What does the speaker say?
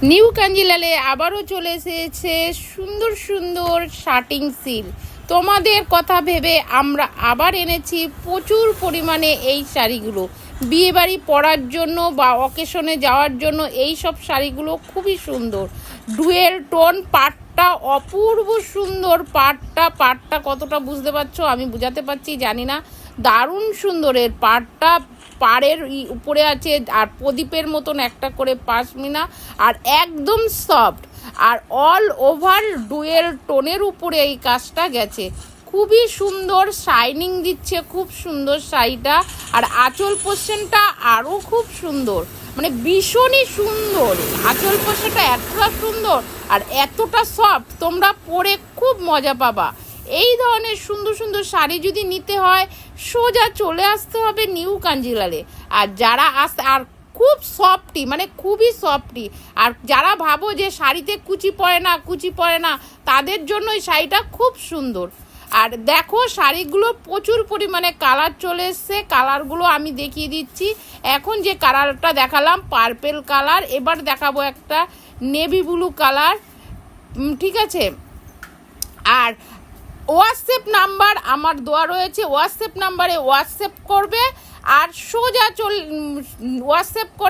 New কাঞ্জিলালে আবারও চলে এসেছে সুন্দর সুন্দর শার্টিং সিল। তোমাদের কথা ভেবে আমরা আবার এনেছি প্রচুর পরিমাণে এই শাড়িগুলো বিয়েবাড়ি পরার জন্য বা অকেশনে যাওয়ার জন্য। এই সব শাড়িগুলো খুবই সুন্দর, ডুয়েল টোন, পাটটা অপূর্ব সুন্দর। পাটটা কতটা বুঝতে পারছো আমি বুঝাতে পারছি জানি না, দারুণ সুন্দর। এর পাটটা পাড়ের উপরে আছে আর প্রদীপের মতন একটা করে পাশমিনা, আর একদম সফট, আর অল ওভার ডুয়েল টোনের উপরে এই কাজটা গেছে। খুবই সুন্দর, শাইনিং দিচ্ছে, খুব সুন্দর শাড়িটা। আর আঁচল পোর্শনটা আরও খুব সুন্দর, মানে ভীষণই সুন্দর। আঁচল পোর্শনটা এতটা সুন্দর আর এতটা সফট, তোমরা পরে খুব মজা পাবা। এই ধরনের সুন্দর সুন্দর শাড়ি যদি নিতে হয় সোজা চলে আসতে হবে নিউ কাঞ্জিলালে। আর যারা আর খুব সফটি, মানে খুবই সফটি। আর যারা ভাবো যে শাড়িতে কুচি পড়ে না তাদের জন্য এই শাড়িটা খুব সুন্দর। আর দেখো শাড়িগুলো প্রচুর পরিমাণে কালার চলে এসছে, কালারগুলো আমি দেখিয়ে দিচ্ছি। এখন যে কালারটা দেখালাম পার্পেল কালার, এবার দেখাবো একটা নেভি ব্লু কালার, ঠিক আছে। আর হোয়াটসঅ্যাপ নাম্বার আমার দেওয়া রয়েছে, হোয়াটসঅ্যাপ নাম্বারে হোয়াটসঅ্যাপ করবে আর সোজা হোয়াটসঅ্যাপ করে